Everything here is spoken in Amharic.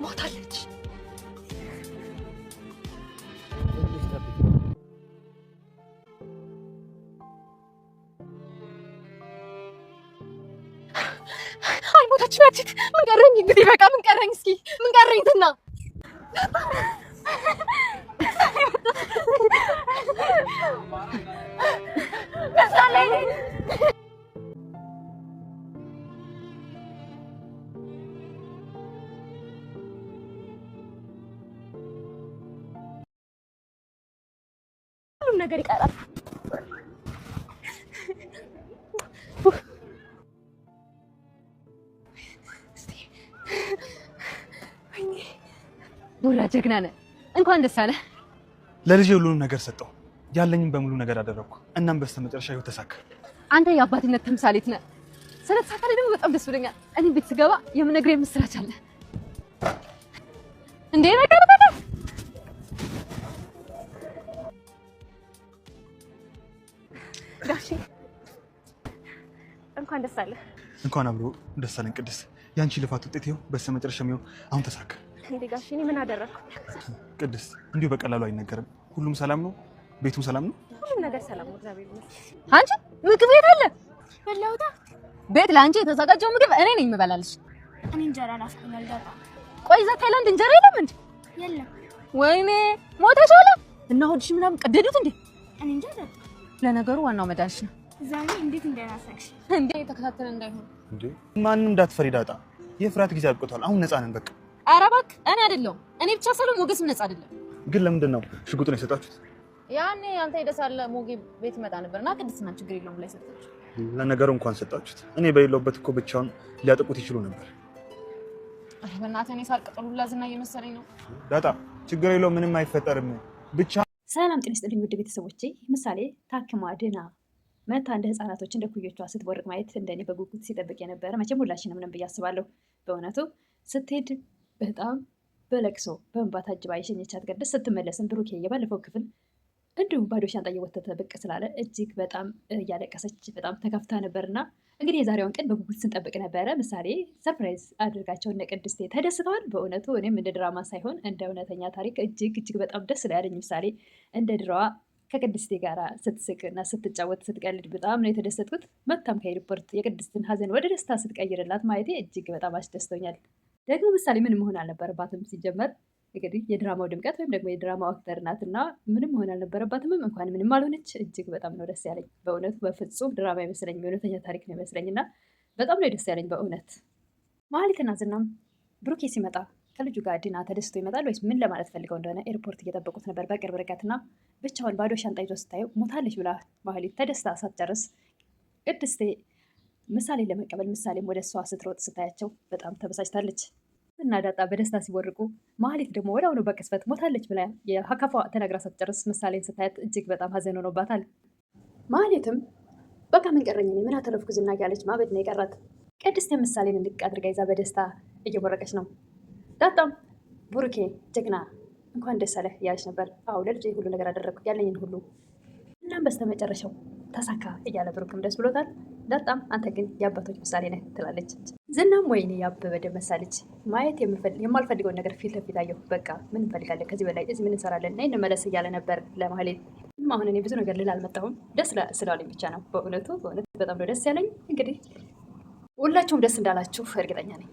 ሞታለች። ሞታች ናችት። ምን ቀረኝ እንግዲህ በቃ ምን ቀረኝ? እስኪ ምን ቀረኝ? ትና ሁሉም ነገር ይቀራል። ቡራ ጀግና ነህ። እንኳን ደስ አለህ። ለልጄ ሁሉንም ነገር ሰጠው። ያለኝም በሙሉ ነገር አደረኩ። እናም በስተመጨረሻ ይኸው ተሳካ። አንተ የአባትነት ተምሳሌት ነህ። ስለተሳካልኝ ደግሞ በጣም ደስ ብሎኛል። እኔ ቤት ስገባ የምነግርህ የምስራች አለ። እንዴ ነገር በቃ ጋሼ እንኳን ደስ አለህ። እንኳን አብሮ ደስ አለን ቅድስት። ያንቺ ልፋት ውጤት ይኸው በስተመጨረሻም ይኸው አሁን ተሳካ። እንዴ ጋሼ እኔ ምን አደረኩ? ቅድስት እንዲሁ በቀላሉ አይነገርም። ሁሉም ሰላም ነው? ቤቱም ሰላም ነው? ሁሉም ነገር ሰላም ነው፣ እግዚአብሔር ይመስገን። አንቺ ምግብ ቤት አለ በላውታ ቤት ለአንቺ የተዘጋጀው ምግብ እኔ ነኝ የምበላልሽ። እኔ እንጀራ ናፍቆኛል ዳጣ። ቆይ እዛ ታይላንድ እንጀራ የለም እንዴ? የለም። ወይኔ ሞተሻል እና ሆድሽ ምናምን ቀደዱት እንዴ? እኔ እንጃ ዳጣ። ለነገሩ ዋናው መዳንሽ ነው። ዛሬ እንዴት እንደናፈቅሽ እንዴ ተከታተለ እንዳይሆን እንዴ። ማንንም እንዳትፈሪ ዳጣ። የፍርሃት ጊዜ አብቅቷል። አሁን ነፃ ነን በቃ። ኧረ እባክህ እኔ አይደለሁም። እኔ ብቻ ሳልሆን ሞገስም ነፃ አይደለም። ግን ለምንድን ነው ሽጉጡን የሰጣችሁት? ያኔ አንተ ሄደሳለ ሞጌ ቤት ይመጣ ነበርና ቅድስና ችግር የለውም ላይ ሰጣችሁ። ለነገሩ እንኳን ሰጣችሁት። እኔ በሌለውበት እኮ ብቻውን ሊያጠቁት ይችሉ ነበር። አይ በእናትህ እኔ ሳልቀጥሉላ ዝና እየመሰለኝ ነው። ዳጣ ችግር የለውም፣ ምንም አይፈጠርም። ብቻ ሰላም ጤና ይስጥልኝ ውድ ቤተሰቦቼ። ምሳሌ ታክማ ድና መታ እንደ ህፃናቶች እንደ ኩዮቿ ስትቦርቅ ማየት እንደኔ በጉጉት ሲጠብቅ የነበረ መቼም ሁላችንም ነን ብዬ አስባለሁ። በእውነቱ ስትሄድ በጣም በለቅሶ በእንባ ታጅባ የሸኘቻት ቅድስት ስትመለስም ብሩኬ የባለፈው ክፍል እንዲሁም ባዶ ሻንጣ እየወተተ ብቅ ስላለ እጅግ በጣም እያለቀሰች በጣም ተከፍታ ነበርና እንግዲህ የዛሬውን ቀን በጉጉት ስንጠብቅ ነበረ። ምሳሌ ሰርፕራይዝ አድርጋቸው እነ ቅድስቴ ተደስተዋል። በእውነቱ እኔም እንደ ድራማ ሳይሆን እንደ እውነተኛ ታሪክ እጅግ በጣም ደስ ላይ ያለኝ ምሳሌ እንደ ድራዋ ከቅድስቴ ጋር ስትስቅ እና ስትጫወት ስትቀልድ በጣም ነው የተደሰትኩት። መታም ከኤርፖርት የቅድስትን ሀዘን ወደ ደስታ ስትቀይርላት ማየቴ እጅግ በጣም አስደስቶኛል። ደግሞ ምሳሌ ምን መሆን አልነበረባትም። ሲጀመር እንግዲህ የድራማው ድምቀት ወይም ደግሞ የድራማው አክተር ናት እና ምንም መሆን አልነበረባትም። እንኳን ምንም አልሆነች። እጅግ በጣም ነው ደስ ያለኝ በእውነቱ። በፍጹም ድራማ አይመስለኝ፣ የእውነተኛ ታሪክ ነው ይመስለኝ እና በጣም ነው ደስ ያለኝ በእውነት። መሀሊትና ዝናም ብሩኬ ሲመጣ ከልጁ ጋር ድና ተደስቶ ይመጣል ወይስ ምን ለማለት ፈልገው እንደሆነ ኤርፖርት እየጠበቁት ነበር በቅርብ ርቀትና ብቻውን ባዶ ሻንጣ ይዞ ስታየው ሞታለች ብላ መሀሊት ተደስታ ሳትጨርስ ቅድስቴ ምሳሌን ለመቀበል ምሳሌም ወደ እሷ ስትሮጥ ስታያቸው በጣም ተበሳጭታለች። እና ዳጣ በደስታ ሲወርቁ መሀሊት ደግሞ ወደ አሁኑ በቅጽበት ሞታለች ብላ የሀካፏ ተነግራ ሳትጨርስ ምሳሌን ስታያት እጅግ በጣም ሀዘን ሆኖባታል። መሀሊትም በቃ ምን ቀረኝ እኔ ምን አተረፍኩ ዝና ያለች ማበድ ነው የቀራት። ቅድስት ምሳሌን እንድቅ አድርጋ ይዛ በደስታ እየቦረቀች ነው። ዳጣም ቡሩኬ ጀግና እንኳን ደስ አለህ እያለች ነበር። አዎ ለልጄ ሁሉ ነገር አደረግኩ ያለኝን ሁሉ። እናም በስተመጨረሻው ተሳካ እያለ ብሩክም ደስ ብሎታል። ዳጣም አንተ ግን የአባቶች ምሳሌ ነህ ትላለች። ዝናም ወይኔ ያበበ ደመሳ ልጅ ማየት የማልፈልገውን ነገር ፊት ለፊት አየሁ። በቃ ምን እንፈልጋለን ከዚህ በላይ እዚህ ምን እንሰራለን? ነይ እንመለስ እያለ ነበር ለማህሌት። አሁን እኔ ብዙ ነገር ልል አልመጣሁም፣ ደስ ስላለኝ ብቻ ነው። በእውነት በጣም ነው ደስ ያለኝ። እንግዲህ ሁላችሁም ደስ እንዳላችሁ እርግጠኛ ነኝ።